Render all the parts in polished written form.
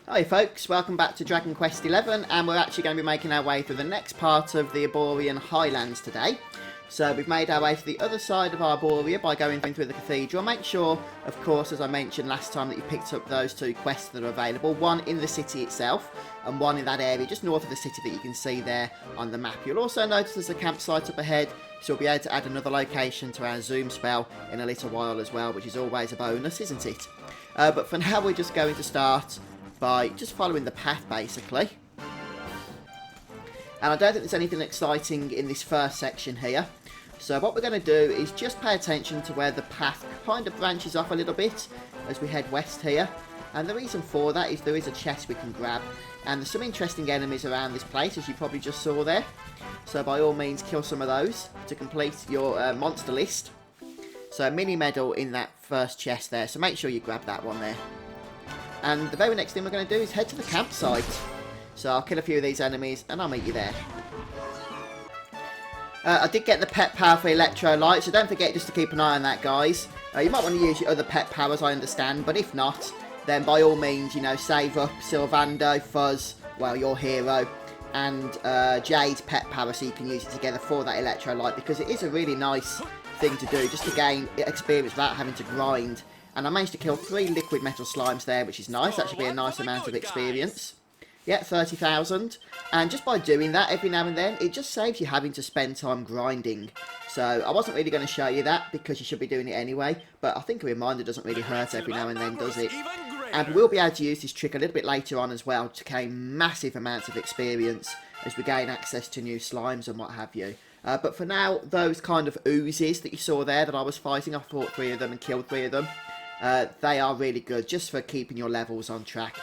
Hi folks, welcome back to Dragon Quest XI, and we're actually going to be making our way through the next part of the Borean Highlands today. So we've made our way to the other side of Arborea by going through the cathedral. Make sure, of course, as I mentioned last time, that you picked up those two quests that are available. One in the city itself, and one in that area just north of the city that you can see there on the map. You'll also notice there's a campsite up ahead, so we'll be able to add another location to our zoom spell in a little while as well, which is always a bonus, isn't it? But for now, we're just going to start by just following the path, basically. And I don't think there's anything exciting in this first section here. So what we're going to do is just pay attention to where the path kind of branches off a little bit as we head west here. And the reason for that is there is a chest we can grab. And there's some interesting enemies around this place, as you probably just saw there. So by all means, kill some of those to complete your monster list. So a mini medal in that first chest there. So make sure you grab that one there. And the very next thing we're going to do is head to the campsite. So I'll kill a few of these enemies and I'll meet you there. I did get the pet power for electrolyte, so don't forget just to keep an eye on that, guys. You might want to use your other pet powers, I understand, but if not, then by all means, you know, save up Sylvando, Fuzz, well, your hero, and Jade's pet power so you can use it together for that electrolyte, because it is a really nice thing to do, just to gain experience without having to grind. And I managed to kill 3 liquid metal slimes there, which is nice. That should be a nice amount of experience. Yeah, 30,000. And just by doing that every now and then, it just saves you having to spend time grinding. So I wasn't really going to show you that because you should be doing it anyway. But I think a reminder doesn't really hurt every now and then, does it? And we'll be able to use this trick a little bit later on as well to gain massive amounts of experience as we gain access to new slimes and what have you. But for now, those kind of oozes that you saw there that I was fighting, I fought 3 of them and killed 3 of them. They are really good just for keeping your levels on track.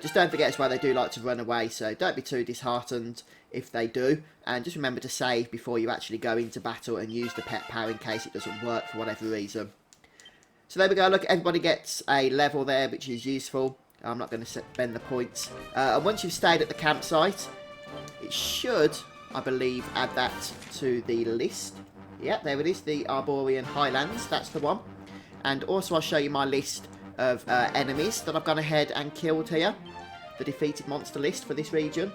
Just don't forget as well, they do like to run away, so don't be too disheartened if they do. And just remember to save before you actually go into battle and use the pet power in case it doesn't work for whatever reason. So there we go, look, everybody gets a level there, which is useful. I'm not going to spend the points. And once you've stayed at the campsite, it should, I believe, add that to the list. Yep, there it is, the Arborean Highlands, that's the one. And also I'll show you my list of enemies that I've gone ahead and killed here. The defeated monster list for this region.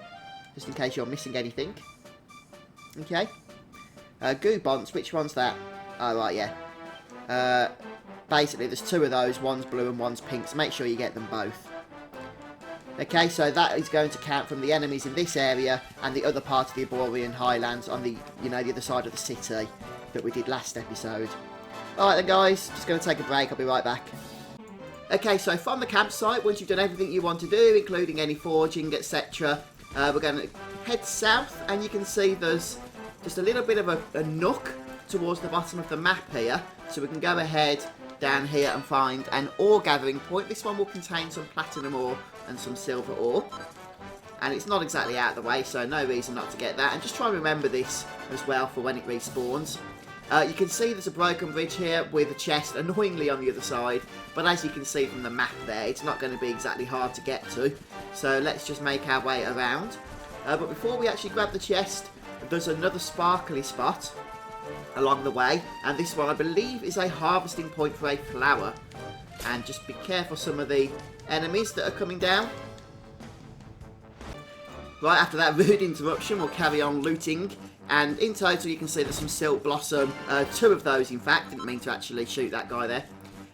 Just in case you're missing anything. Okay. Goobonts, which one's that? Oh, right, yeah. Basically, there's 2 of those. One's blue and one's pink. So make sure you get them both. Okay, so that is going to count from the enemies in this area and the other part of the Borean Highlands on the, you know, the other side of the city that we did last episode. Alright then guys, just going to take a break, I'll be right back. Okay, so from the campsite, once you've done everything you want to do, including any forging, etc., we're going to head south, and you can see there's just a little bit of a nook towards the bottom of the map here, so we can go ahead down here and find an ore gathering point. This one will contain some platinum ore and some silver ore, and it's not exactly out of the way, so no reason not to get that, and just try and remember this as well for when it respawns. You can see there's a broken bridge here with a chest annoyingly on the other side, but as you can see from the map there, it's not going to be exactly hard to get to. So let's just make our way around. But before we actually grab the chest, there's another sparkly spot along the way, and this one I believe is a harvesting point for a flower. And just be careful some of the enemies that are coming down. Right after that rude interruption, we'll carry on looting. And in total, you can see there's some Silk Blossom, 2 of those in fact, didn't mean to actually shoot that guy there,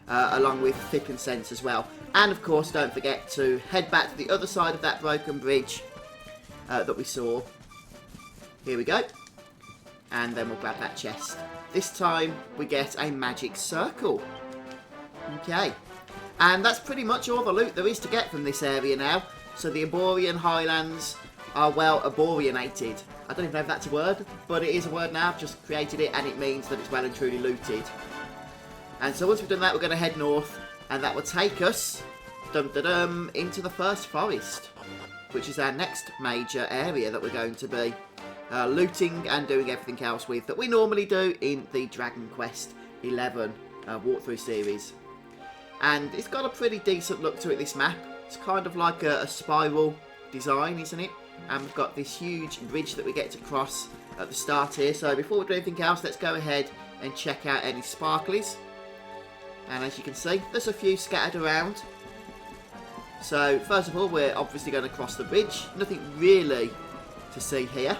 along with Thick and Sense as well. And of course, don't forget to head back to the other side of that broken bridge that we saw. Here we go. And then we'll grab that chest. This time, we get a magic circle. Okay. And that's pretty much all the loot there is to get from this area now. So the Borean Highlands are well Boreanated. I don't even know if that's a word, but it is a word now. I've just created it, and it means that it's well and truly looted. And so once we've done that, we're going to head north, and that will take us into the first forest, which is our next major area that we're going to be looting and doing everything else with that we normally do in the Dragon Quest XI walkthrough series. And it's got a pretty decent look to it, this map. It's kind of like a spiral design, isn't it? And we've got this huge bridge that we get to cross at the start here. So before we do anything else, let's go ahead and check out any sparklies. And as you can see, there's a few scattered around. So, first of all, we're obviously going to cross the bridge. Nothing really to see here.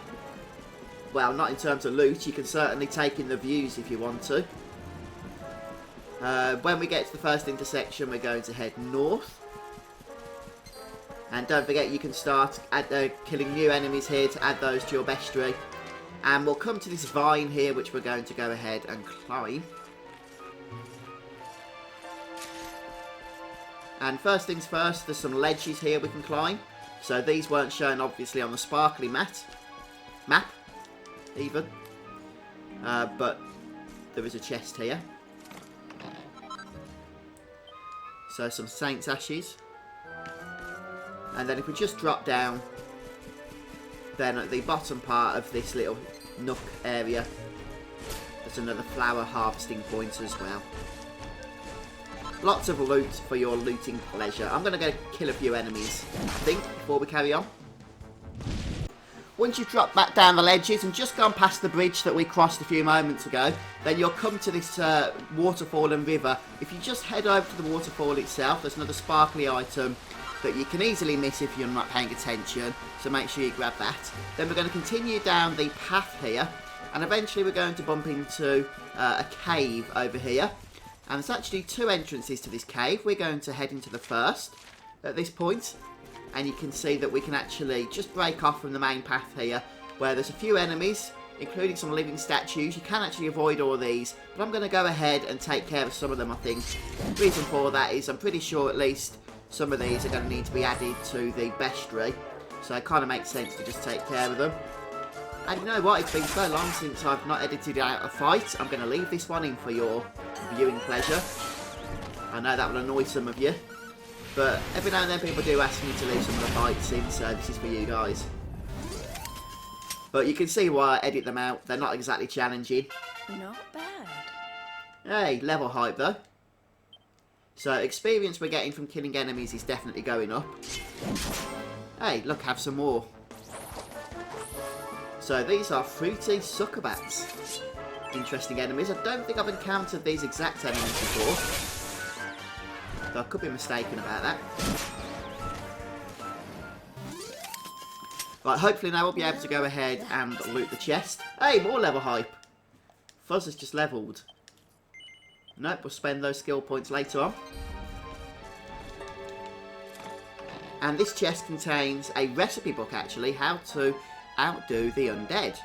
Well, not in terms of loot. You can certainly take in the views if you want to. When we get to the first intersection, we're going to head north. And don't forget, you can start killing new enemies here to add those to your bestiary. And we'll come to this vine here, which we're going to go ahead and climb. And first things first, there's some ledges here we can climb. So these weren't shown obviously on the sparkly map even. But there is a chest here. So some Saint's Ashes. And then if we just drop down, then at the bottom part of this little nook area, there's another flower harvesting point as well. Lots of loot for your looting pleasure. I'm going to go kill a few enemies, I think, before we carry on. Once you've dropped back down the ledges and just gone past the bridge that we crossed a few moments ago, then you'll come to this waterfall and river. If you just head over to the waterfall itself, there's another sparkly item that you can easily miss if you're not paying attention, so make sure you grab that. Then we're going to continue down the path here, and eventually we're going to bump into a cave over here. And there's actually two entrances to this cave. We're going to head into the first at this point. And you can see that we can actually just break off from the main path here, where there's a few enemies, including some living statues. You can actually avoid all these, but I'm going to go ahead and take care of some of them, I think. The reason for that is I'm pretty sure at least some of these are going to need to be added to the bestiary. So it kind of makes sense to just take care of them. And you know what, it's been so long since I've not edited out a fight, I'm going to leave this one in for your viewing pleasure. I know that will annoy some of you, but every now and then people do ask me to leave some of the fights in, so this is for you guys. But you can see why I edit them out, they're not exactly challenging. Not bad. Hey, level hype though. So experience we're getting from killing enemies is definitely going up. Hey, look, have some more. So these are fruity suckerbats. Interesting enemies. I don't think I've encountered these exact enemies before. Though I could be mistaken about that. Right, hopefully now we'll be able to go ahead and loot the chest. Hey, more level hype. Fuzz has just levelled. Nope, we'll spend those skill points later on. And this chest contains a recipe book, actually, how to outdo the undead.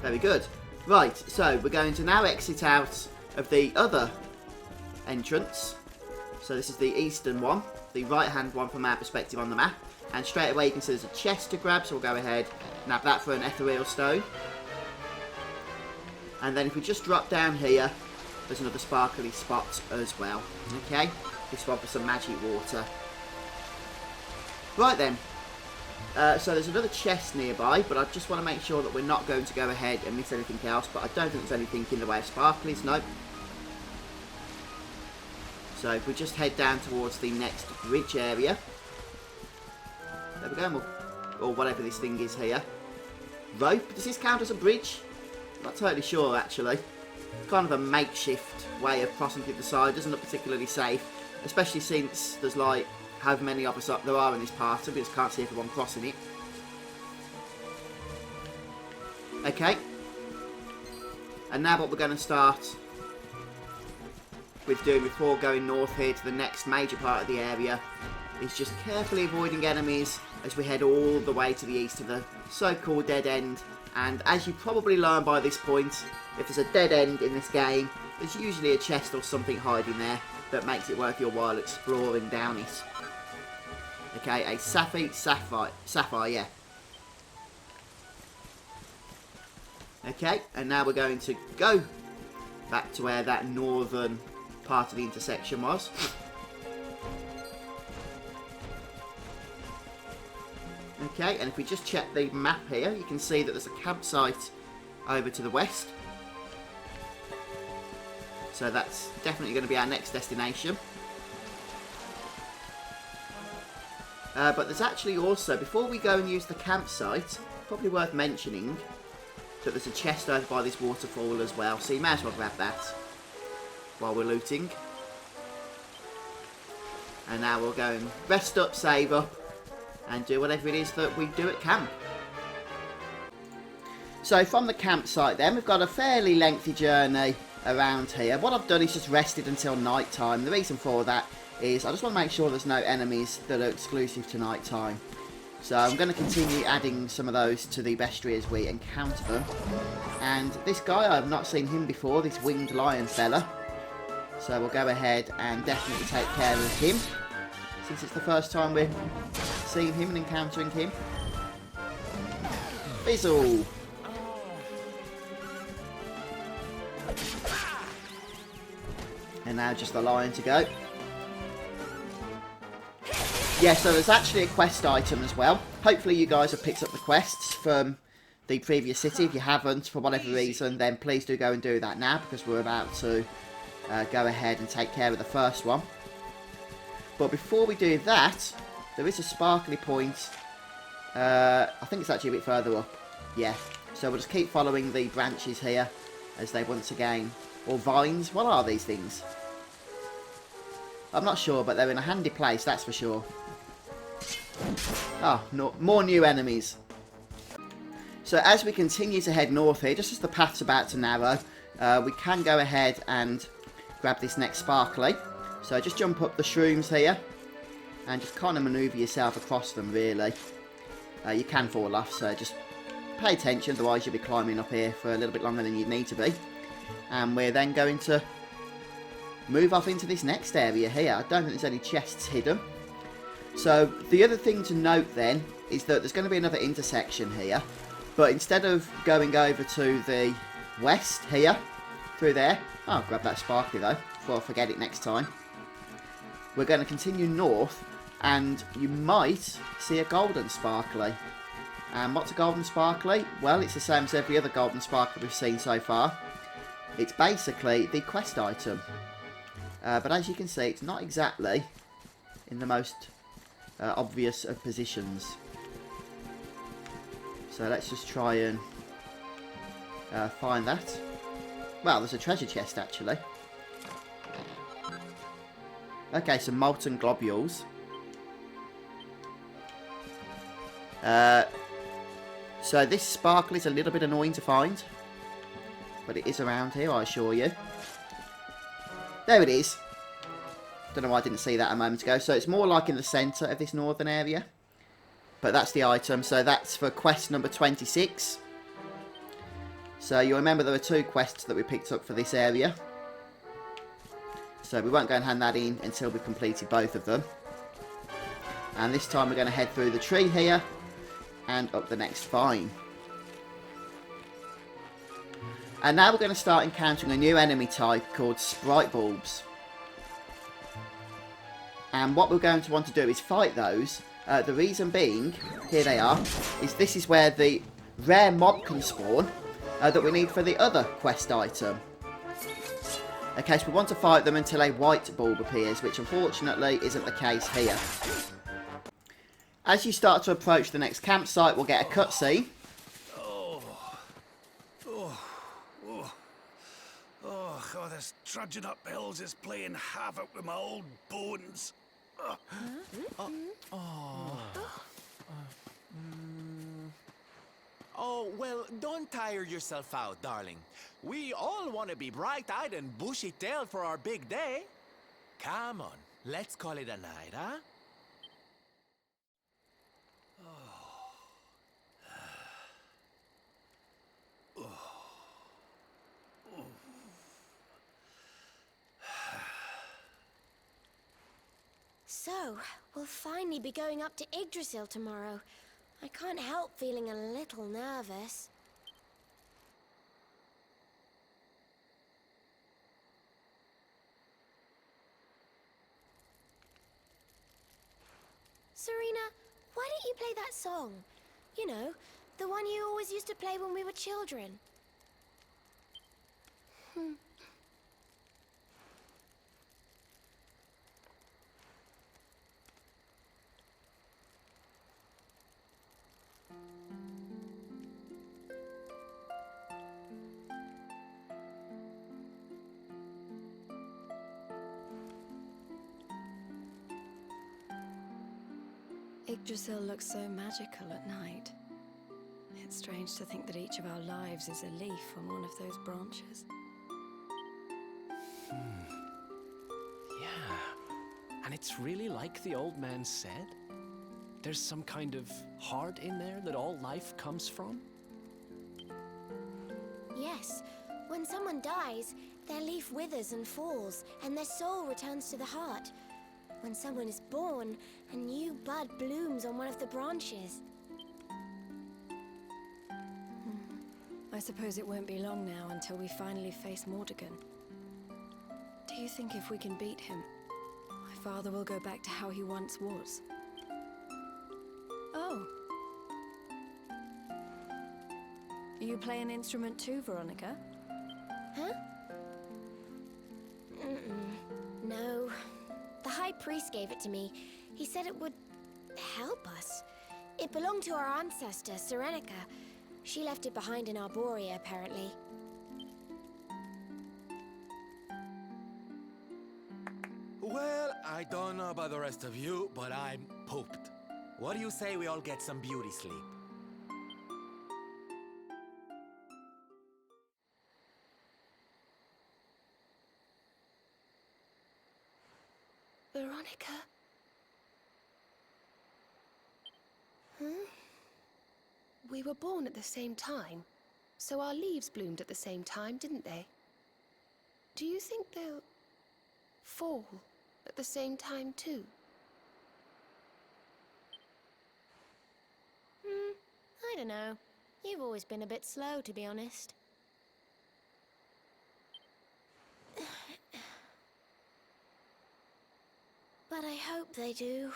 Very good. Right, so we're going to now exit out of the other entrance. So this is the eastern one, the right hand one from our perspective on the map. And straight away you can see there's a chest to grab, so we'll go ahead and have that for an ethereal stone. And then if we just drop down here, there's another sparkly spot as well. Okay, this one for some magic water. Right then, so there's another chest nearby, but I just want to make sure that we're not going to go ahead and miss anything else, but I don't think there's anything in the way of sparklies, nope. So if we just head down towards the next bridge area. There we go, or whatever this thing is here. Rope, does this count as a bridge? Not totally sure actually. It's kind of a makeshift way of crossing to the side, doesn't look particularly safe, especially since there's like how many of us there are in this party, we just can't see everyone crossing it. Okay. And now what we're going to start with doing before going north here to the next major part of the area is just carefully avoiding enemies as we head all the way to the east of the so-called dead end. And as you probably learned by this point, if there's a dead end in this game, there's usually a chest or something hiding there that makes it worth your while exploring down it. Okay, a sapphire, yeah. Okay, and now we're going to go back to where that northern part of the intersection was. Okay, and if we just check the map here, you can see that there's a campsite over to the west. So that's definitely going to be our next destination. But there's actually also, before we go and use the campsite, probably worth mentioning that there's a chest over by this waterfall as well. So you may as well grab that while we're looting. And now we'll go and rest up, save up, and do whatever it is that we do at camp. So from the campsite then, we've got a fairly lengthy journey around here. What I've done is just rested until night time. The reason for that is I just want to make sure there's no enemies that are exclusive to night time. So I'm going to continue adding some of those to the bestiary as we encounter them. And this guy, I've not seen him before, this winged lion fella. So we'll go ahead and definitely take care of him, since it's the first time we're seeing him and encountering him. Fizzle! And now just the lion to go. Yeah, so there's actually a quest item as well. Hopefully you guys have picked up the quests from the previous city. If you haven't, for whatever reason, then please do go and do that now, because we're about to go ahead and take care of the first one. But before we do that, there is a sparkly point. I think it's actually a bit further up. Yeah, so we'll just keep following the branches here as they once again... Or vines, what are these things? I'm not sure, but they're in a handy place, that's for sure. Ah, no, more new enemies. So as we continue to head north here, just as the path's about to narrow, we can go ahead and grab this next sparkly. So just jump up the shrooms here, and just kind of manoeuvre yourself across them, really. You can fall off, so just pay attention, otherwise you'll be climbing up here for a little bit longer than you'd need to be. And we're then going to move off into this next area here. I don't think there's any chests hidden. So the other thing to note then is that there's going to be another intersection here. But instead of going over to the west here, through there... Oh, I'll grab that sparkly though, before I forget it next time. We're going to continue north, and you might see a golden sparkly. And what's a golden sparkly? Well, it's the same as every other golden sparkly we've seen so far. It's basically the quest item. But as you can see, it's not exactly in the most obvious of positions. So let's just try and find that. Well, there's a treasure chest actually. Okay, some molten globules. So this sparkle is a little bit annoying to find. But it is around here, I assure you. There it is. Don't know why I didn't see that a moment ago. So it's more like in the centre of this northern area. But that's the item. So that's for quest number 26. So you'll remember there were 2 quests that we picked up for this area. So we won't go and hand that in until we've completed both of them. And this time we're going to head through the tree here and up the next vine. And now we're going to start encountering a new enemy type called sprite bulbs. And what we're going to want to do is fight those. The reason being, here they are, is this is where the rare mob can spawn that we need for the other quest item. Okay, so we want to fight them until a white bulb appears, which unfortunately isn't the case here. As you start to approach the next campsite, we'll get a cutscene. Oh, this trudging up hills is playing havoc with my old bones. Oh, well, don't tire yourself out, darling. We all want to be bright-eyed and bushy-tailed for our big day. Come on, let's call it a night, huh? So, we'll finally be going up to Yggdrasil tomorrow. I can't help feeling a little nervous. Serena, why don't you play that song? You know, the one you always used to play when we were children. Yggdrasil looks so magical at night. It's strange to think that each of our lives is a leaf on one of those branches. Yeah. And it's really like the old man said? There's some kind of heart in there that all life comes from? Yes. When someone dies, their leaf withers and falls, and their soul returns to the heart. When someone is born, a new bud blooms on one of the branches. I suppose it won't be long now until we finally face Mordegon. Do you think if we can beat him, my father will go back to how he once was? Oh. You play an instrument too, Veronica? Huh? No. The High Priest gave it to me. He said it would help us. It belonged to our ancestor, Serenica. She left it behind in Arborea, apparently. Well, I don't know about the rest of you, but I'm pooped. What do you say we all get some beauty sleep? Veronica? We were born at the same time, so our leaves bloomed at the same time, didn't they? Do you think they'll fall at the same time too? I don't know. You've always been a bit slow, to be honest. But I hope they do.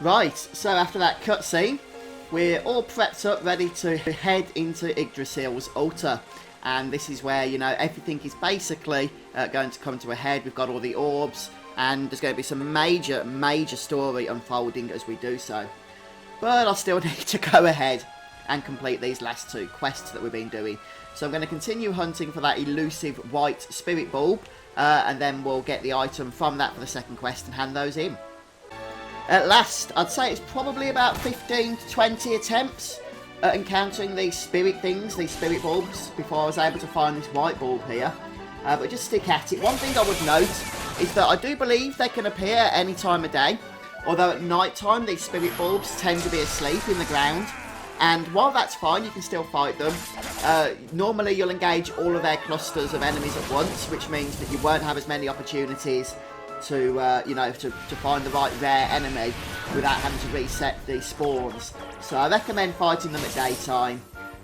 Right, so after that cutscene, we're all prepped up, ready to head into Yggdrasil's altar. And this is where, you know, everything is basically going to come to a head. We've got all the orbs, and there's going to be some major story unfolding as we do so. But I still need to go ahead and complete these last two quests that we've been doing. So I'm going to continue hunting for that elusive white spirit bulb, and then we'll get the item from that for the second quest and hand those in. At last, I'd say it's probably about 15 to 20 attempts at encountering these spirit things, these spirit bulbs, before I was able to find this white bulb here. But just stick at it. One thing I would note is that I do believe they can appear at any time of day, although at night time these spirit bulbs tend to be asleep in the ground. And while that's fine, you can still fight them. Normally you'll engage all of their clusters of enemies at once, which means that you won't have as many opportunities to, you know, to find the right rare enemy without having to reset the spawns. So I recommend fighting them at daytime,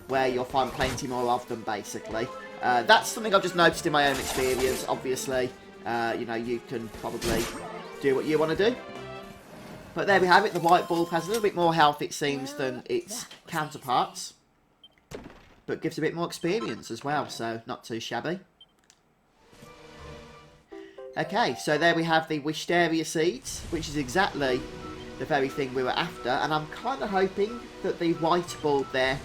where you'll find plenty more of them, basically. That's something I've just noticed in my own experience. Obviously, you know, you can probably do what you want to do. But there we have it. The white bulb has a little bit more health, it seems, than its counterparts. But gives a bit more experience as well, so not too shabby. Okay, so there we have the Wisteria seeds, which is exactly the very thing we were after. And I'm kind of hoping that the white bulb there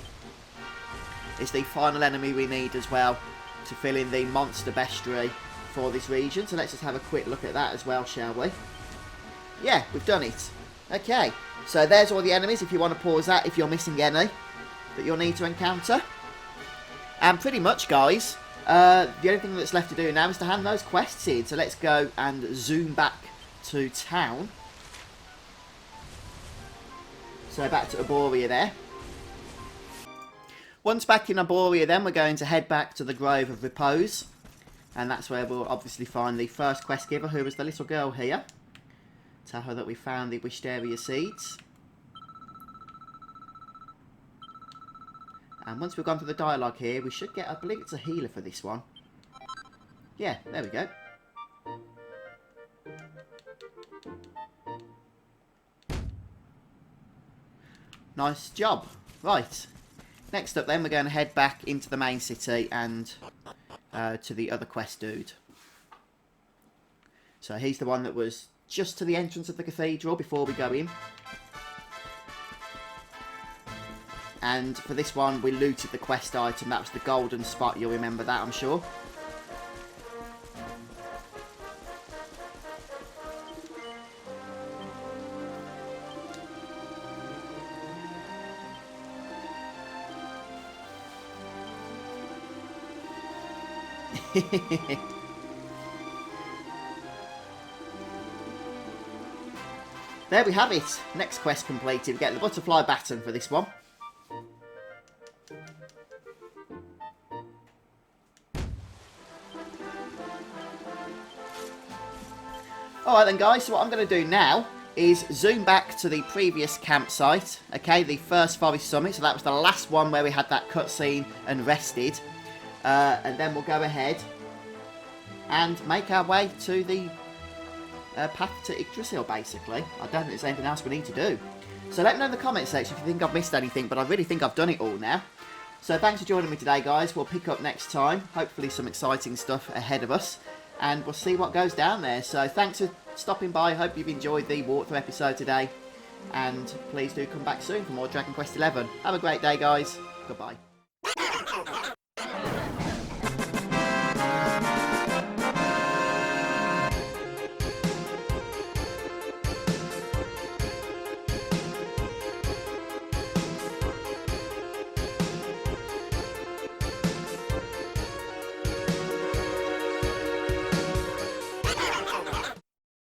is the final enemy we need as well to fill in the monster bestiary for this region. So let's just have a quick look at that as well, shall we? Yeah, we've done it. Okay, so there's all the enemies if you want to pause that, if you're missing any that you'll need to encounter. And pretty much, guys, the only thing that's left to do now is to hand those quests in. So let's go and zoom back to town. So back to Arborea there. Once back in Arborea then, we're going to head back to the Grove of Repose. And that's where we'll obviously find the first quest giver, who was the little girl here. Tell her that we found the Wisteria seeds. And once we've gone through the dialogue here, we should get, I believe it's a healer for this one. Yeah, there we go. Nice job. Right. Next up then, we're going to head back into the main city and to the other quest dude. So he's the one that was just to the entrance of the cathedral before we go in. And for this one, we looted the quest item. That was the golden spot. You'll remember that, I'm sure. There we have it. Next quest completed. We get the butterfly baton for this one. Alright then guys, so what I'm going to do now is zoom back to the previous campsite. Okay, the first forest summit. So that was the last one where we had that cutscene and rested. And then we'll go ahead and make our way to the path to Yggdrasil, basically. I don't think there's anything else we need to do. So let me know in the comment section if you think I've missed anything, but I really think I've done it all now. So thanks for joining me today, guys. We'll pick up next time. Hopefully some exciting stuff ahead of us. And we'll see what goes down there. So thanks for stopping by. Hope you've enjoyed the walkthrough episode today. And please do come back soon for more Dragon Quest XI. Have a great day, guys. Goodbye.